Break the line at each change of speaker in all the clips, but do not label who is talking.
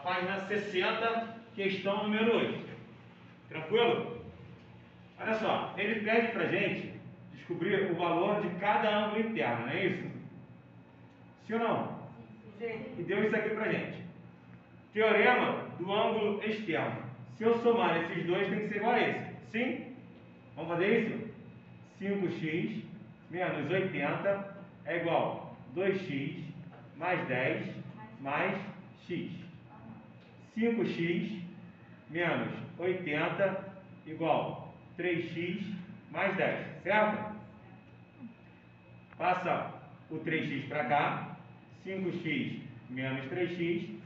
página 60, questão número 8. Tranquilo? Olha só, ele pede pra gente descobrir o valor de cada ângulo interno, não é isso? Sim ou não?
Sim.
E deu isso aqui pra gente. Teorema do ângulo externo. Se eu somar esses dois, tem que ser igual a esse. Sim? Vamos fazer isso? 5x menos 80 é igual a 2x mais 10 mais x. 5x menos 80 igual a 3x mais 10, certo? Passa o 3x para cá. 5x menos 3x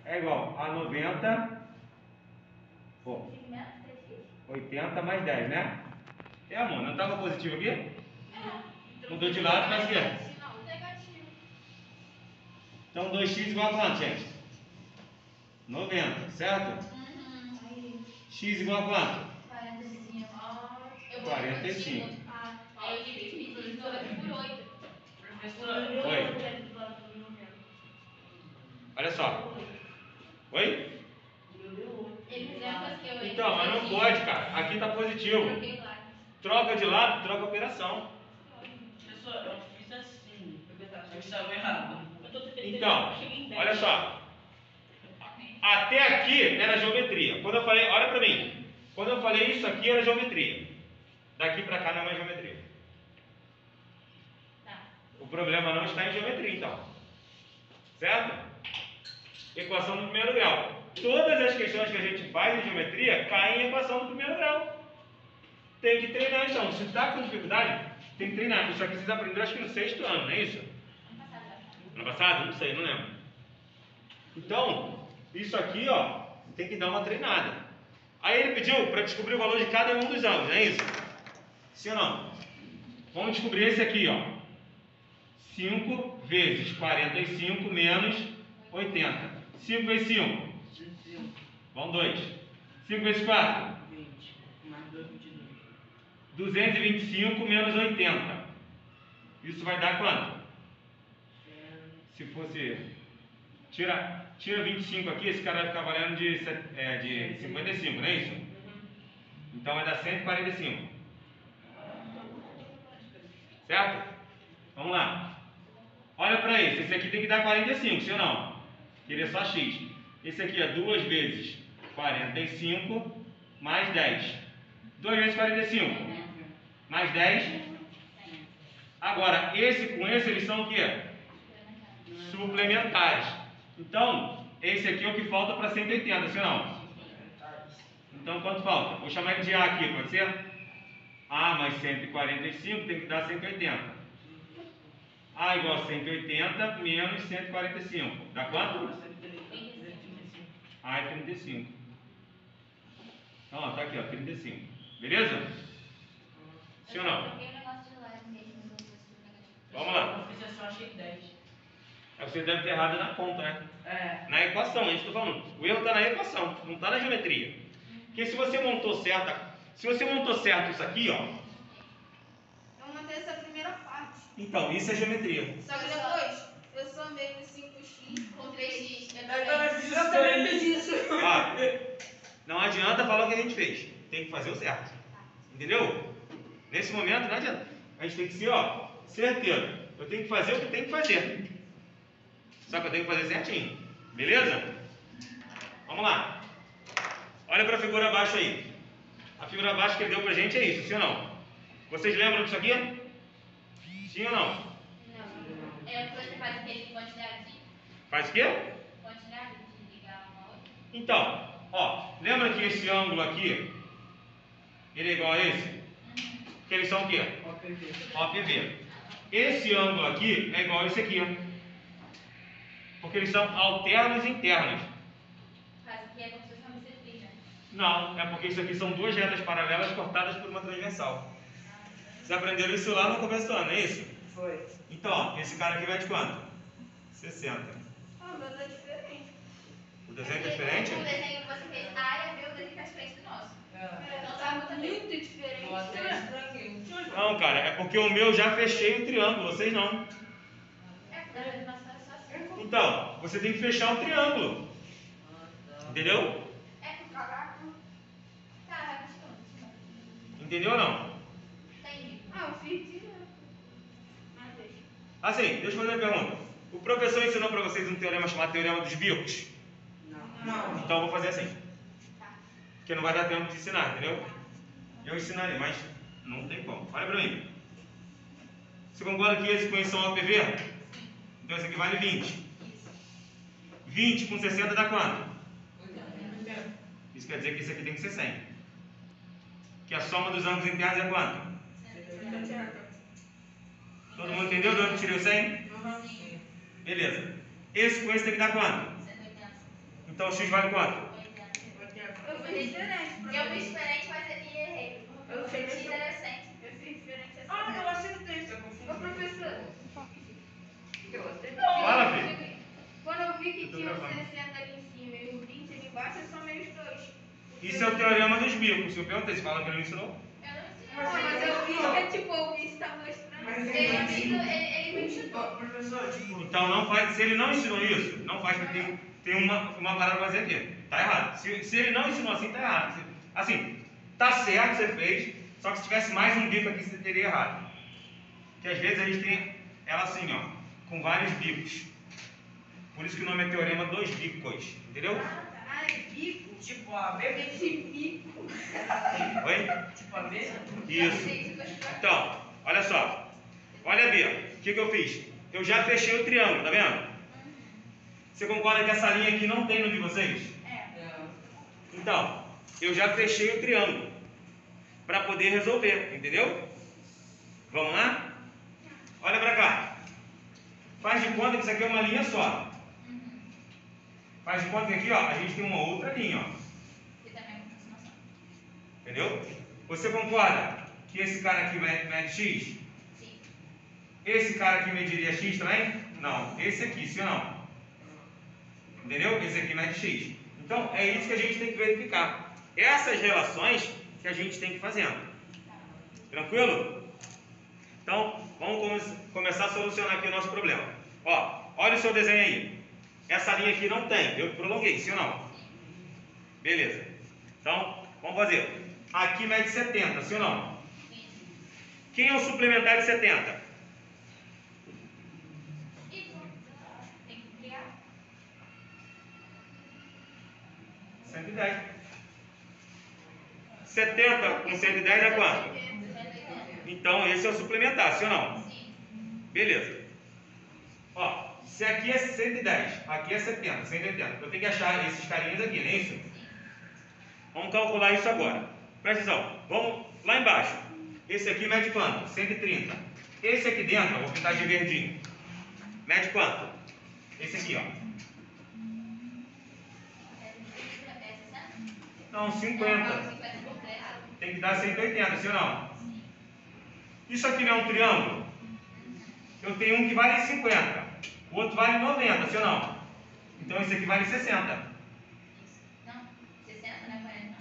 é igual a 90. 80 mais 10, né? É, amor, não estava positivo aqui?
É.
Mudou de lado para esquerda.
Negativo.
Então 2x igual a quanto, gente? 90, certo? X igual a quanto?
45.
45.
Aí eu dividi por 8.
Oi? Olha só. Oi?
Ele fizeram coisa que eu.
Então, mas não pode, cara. Aqui está positivo.
Troquei lá.
Troca de lado, troca a operação.
Pessoal, eu fiz assim. Eu estava errado.
Então, olha só. Até aqui era geometria. Quando eu falei, olha pra mim. Quando eu falei isso aqui era geometria. Daqui pra cá não é mais geometria.
Tá.
O problema não está em geometria, então. Certo? Equação do primeiro grau. Todas as questões que a gente faz em geometria caem em equação do primeiro grau. Tem que treinar, então. Se está com dificuldade, tem que treinar. Isso aqui vocês aprenderam acho que no 6º ano, não é isso? Ano passado? Não sei, não lembro. Então, isso aqui, ó, tem que dar uma treinada. Aí ele pediu para descobrir o valor de cada um dos ângulos, não é isso? Sim ou não? Vamos descobrir esse aqui, ó. 5 vezes 45 menos 80. 5 vezes 5? Vão 2. 5 vezes 4?
20. Mais 2, 22.
225 menos 80. Isso vai dar quanto? Se fosse... Tira 25 aqui, esse cara vai ficar valendo de 55, não é isso? Então vai dar 145. Certo? Vamos lá. Olha para esse. Esse aqui tem que dar 45, sim ou não? Ele é só x. Esse aqui é 2 vezes 45 mais 10. 2 vezes 45 mais 10. Agora, esse com esse, eles são o quê? Suplementares. Então, esse aqui é o que falta para 180, sim ou não? Então, quanto falta? Vou chamar ele de A aqui, pode ser? A mais 145 tem que dar 180. A igual a 180 menos 145. Dá quanto? A é 35. Então, ó, tá aqui, ó, 35. Beleza? Sim ou não? Vamos lá.
Eu fiz assim, eu achei 10.
Você deve ter errado na conta, né?
É.
Na equação, é isso que eu tô falando. O erro está na equação, não está na geometria. Porque se você montou certo isso aqui, ó.
Eu montei essa primeira parte.
Então, isso é geometria.
Só que depois eu somei com 5x
Com 3x.
Eu também fiz isso.
Ah, não adianta falar o que a gente fez. Tem que fazer o certo. Entendeu? Nesse momento não adianta. A gente tem que ser, ó, certeiro. Eu tenho que fazer o que tem que fazer. Só que eu tenho que fazer certinho. Beleza? Vamos lá. Olha para a figura abaixo aí. A figura abaixo que ele deu pra gente é isso, sim ou não? Vocês lembram disso aqui? Sim ou não?
Não. É porque você faz aquele quantidade.
Faz o quê?
Quantidade de ligar uma outra.
Então, ó, lembra que esse ângulo aqui, ele é igual a esse? Que eles são o quê? OPV. Esse ângulo aqui é igual a esse aqui, ó. Porque eles são alternos e internos.
Faz aqui é como se fosse uma bissetriz.
Não, é porque isso aqui são duas retas paralelas cortadas por uma transversal. Vocês aprenderam isso lá no começo do ano, não é isso?
Foi.
Então, ó, esse cara aqui vai de quanto? 60.
Ah, o meu tá diferente.
O desenho é diferente?
O desenho que você fez, a área viu, o desenho tá diferente do nosso.
Não tá muito diferente.
Eu até estranhei.
Não, cara, é porque o meu já fechei o triângulo, vocês não.
É, porque a animação é só assim.
Então, você tem que fechar o triângulo. Entendeu?
Caraca.
Tá, rapidinho.
Entendeu ou não?
Entendi.
Ah, eu fiz direto. Mas deixa.
Assim, deixa eu fazer uma pergunta. O professor ensinou para vocês um teorema chamado Teorema dos Bicos?
Não.
Então eu vou fazer assim. Porque não vai dar tempo de ensinar, entendeu? Eu ensinaria, mas não tem como. Olha para mim. Você concorda que esse conhece um APV? Então esse aqui vale 20. 20 com 60 dá quanto? Isso quer dizer que esse aqui tem que ser 100. Que a soma dos ângulos internos é quanto? Todo mundo entendeu de onde eu tirei o 100? Beleza. Esse com esse tem que dar quanto?
180.
Então o x vale quanto?
80.
Eu fiz diferente.
Eu fiz diferente, mas ele errei.
Eu fiz
X era 100.
Eu fiz diferente assim.
Ah, eu acertei.
Ô, professor.
Fala, filho.
Quando eu vi que
Eu tô
tinha o
gravando.
60 ali em cima e o 20 ali embaixo, eu somei os dois.
Isso é o teorema dos bicos. Se eu perguntei, você fala que ele não ensinou?
Eu não
Não,
sei.
mas eu vi que tipo, o vídeo tá mostrando.
Mas
Ele me chutou.
Professor,
Então não faz. Se ele não ensinou isso, não faz, porque tem uma parada pra fazer aqui. Tá errado. Se ele não ensinou assim, tá errado. Assim, tá certo, você fez, só que se tivesse mais um bico aqui, você teria errado. Porque às vezes a gente tem ela assim, ó, com vários bicos. Por isso que o nome é teorema dos bicos. Entendeu?
Ah, é bico.
tipo a B?
Esse bico.
Oi?
Tipo a B?
Isso. Então, olha só. Olha, Bia, o que eu fiz? Eu já fechei o triângulo, tá vendo? Você concorda que essa linha aqui não tem no de vocês? Então, eu já fechei o triângulo para poder resolver, entendeu? Vamos lá? Olha para cá. Faz de conta que isso aqui é uma linha só. Faz de conta que aqui, ó, a gente tem uma outra linha, ó.
Que também é aproximação.
Entendeu? Você concorda que esse cara aqui mede x?
Sim.
Esse cara aqui mediria x também? Não. Esse aqui, sim ou não? Entendeu? Esse aqui mede x. Então, é isso que a gente tem que verificar. Essas relações que a gente tem que ir fazendo. Tranquilo? Então, vamos começar a solucionar aqui o nosso problema. Ó, olha o seu desenho aí. Essa linha aqui não tem. Eu prolonguei, sim ou não? Beleza. Então, vamos fazer. Aqui mede 70, sim ou não?
Sim.
Quem é o suplementar de 70?
E tem que criar.
110. 70 com 110 é quanto?
180.
Então, esse é o suplementar, sim ou não?
Sim.
Beleza. Ó, se aqui é 110, aqui é 70, 180. Eu tenho que achar esses carinhas aqui, não é isso? Vamos calcular isso agora. Presta atenção. Vamos lá embaixo. Esse aqui mede quanto? 130. Esse aqui dentro, eu vou pintar de verdinho. Mede quanto? Esse aqui, ó.
É 60?
Não, 50.
Não, 50 é errado.
Tem que dar 180, sim ou não? Isso aqui não é um triângulo? Eu tenho um que vale 50. O outro vale 90, sim ou não? Então esse aqui vale 60.
Não, 60, não é 40,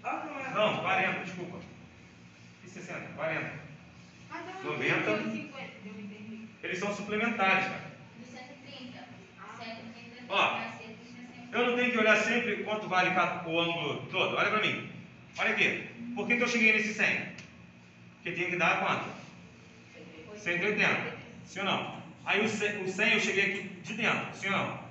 não.
Não, 40, desculpa. E 60? 40.
Mas eu não
90.
entendi o 50, eu entendi.
Eles são suplementares, cara.
Do 130. 130
Ó,
vai ser 160.
eu não tenho que olhar sempre quanto vale o ângulo todo. Olha pra mim. Olha aqui. Por que eu cheguei nesse 100? Porque tinha que dar quanto? 180. Sim ou não? Aí o 100 eu cheguei aqui de dentro. Sim ou não?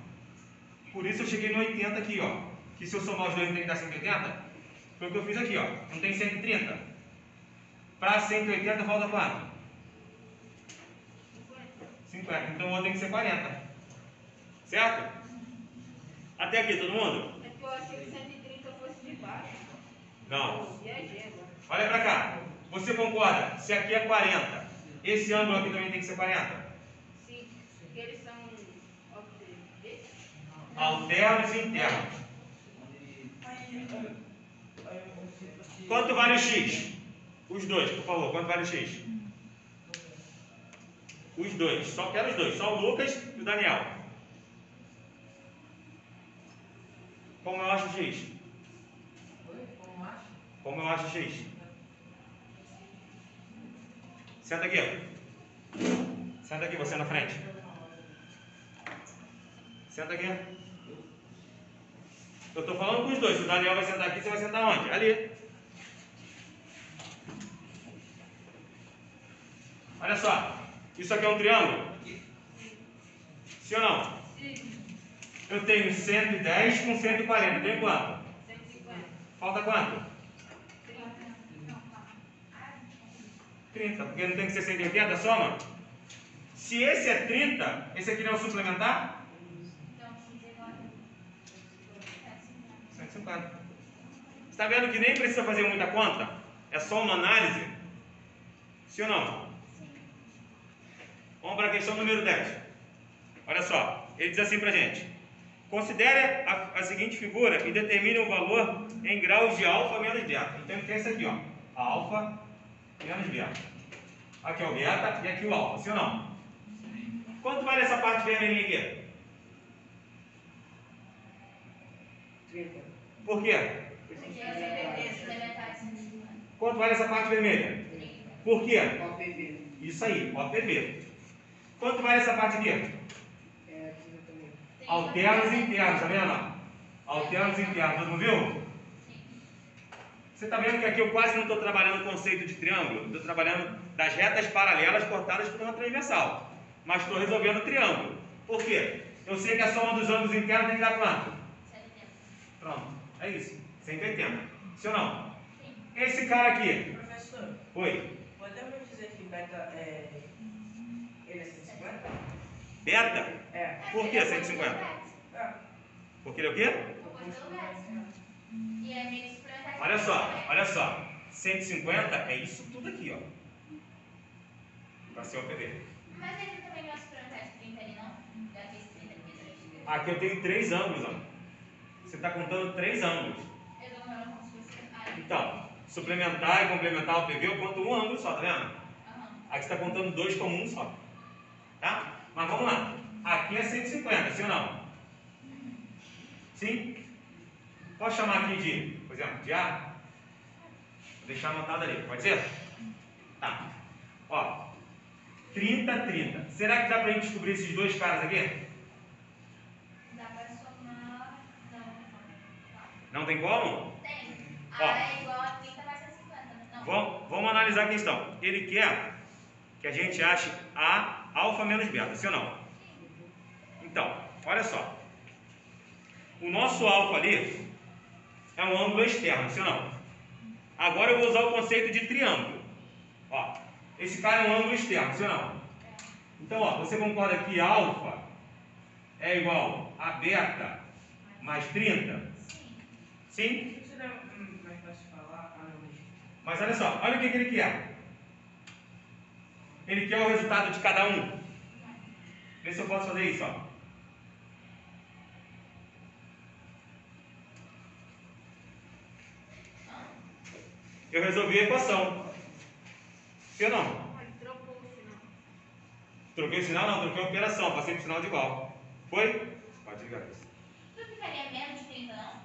Por isso eu cheguei no 80 aqui, ó. Que se eu somar os dois tem que dar 180. Foi o que eu fiz aqui, ó. Não tem 130. Para 180 falta quanto? 50. Então o outro tem que ser 40. Certo? Até aqui, todo mundo?
É que eu achei que 130 fosse de baixo.
Não.
Eu viajei agora.
Olha pra cá. Você concorda? Se aqui é 40, esse ângulo aqui também tem que ser 40?
Sim, porque eles são
Alternos e internos. Quanto vale o x? Os dois, por favor. Quanto vale o x? Os dois. Só quero os dois. Só o Lucas e o Daniel. Como eu acho o x? Como eu acho o x? Senta aqui. Senta aqui, você na frente. Senta aqui. Eu estou falando com os dois. Se o Daniel vai sentar aqui, você vai sentar onde? Ali. Olha só. Isso aqui é um triângulo? Sim ou não?
Sim.
Eu tenho 110 com 140. Tem quanto?
150.
Falta quanto?
30.
30. Porque não tem que ser 180 a soma? Se esse é 30, esse aqui não é o suplementar?
Então,
150. Você está vendo que nem precisa fazer muita conta? É só uma análise? Sim ou não? Vamos para a questão número 10. Olha só, ele diz assim para a gente: considere a seguinte figura e determine o valor em graus de alfa menos beta. Então ele tem isso aqui, ó, alfa menos beta. Aqui é o beta e aqui o alfa, sim ou não? Quanto vale essa parte vermelhinha aqui?
30.
Por quê? Quanto vale essa parte vermelha? Por quê?
OPV.
Isso aí, OPV. Quanto vale essa parte aqui?
É 30 também.
Alternos internos, tá vendo? Alternos internos, todo mundo viu? Você está vendo que aqui eu quase não estou trabalhando o conceito de triângulo, estou trabalhando das retas paralelas cortadas por uma transversal, mas estou resolvendo o triângulo. Por quê? Eu sei que a soma dos ângulos internos tem que dar quanto?
180.
Pronto, é isso, 180. Sim ou não?
Sim.
Esse cara aqui,
Professor,
oi,
podemos dizer que beta ele é 150?
beta?
É.
Por que 150?
É.
Porque ele é o quê?
Oposto pelo resto. E é meio suplementar.
Olha só, 150 é isso tudo aqui, ó. Para ser OPV.
Mas ele também não é suplementar de 30 ali, não? Já fez 30 aqui durante.
Aqui eu tenho 3 ângulos, ó. Você está contando 3 ângulos.
Eu dou uma como se fosse. Ah,
Então, suplementar e complementar o PV eu conto um ângulo só, tá vendo?
aham.
Aqui você está contando 2 como um só. Tá? Mas vamos lá. Aqui é 150, sim ou não? Sim? Posso chamar aqui de, por exemplo, de A? Vou deixar anotado ali, pode ser? Tá. Ó, 30, 30. Será que dá pra gente descobrir esses dois caras aqui?
Dá pra somar.
Não tem como?
Tem.
Ó.
A é igual a 30 mais 150, né? Não.
Vamos analisar a questão. Ele quer que a gente ache A alfa menos beta, sim ou não? Então, olha só. O nosso alfa ali é um ângulo externo, sim ou não? Agora eu vou usar o conceito de triângulo. Ó, esse cara é um ângulo externo, sim ou não? Então, ó, você concorda que alfa é igual a beta mais 30? Sim?
Isso não é mais fácil falar? Ah, não, deixa.
Mas olha só, olha o que ele quer. Ele quer o resultado de cada um. Vê se eu posso fazer isso, ó. Eu resolvi a equação. Sim ou não?
Olha, trocou o sinal.
Troquei o sinal? Não, troquei a operação. Passei para o sinal de igual. Foi? Pode ligar isso.
Não ficaria menos de 30, não?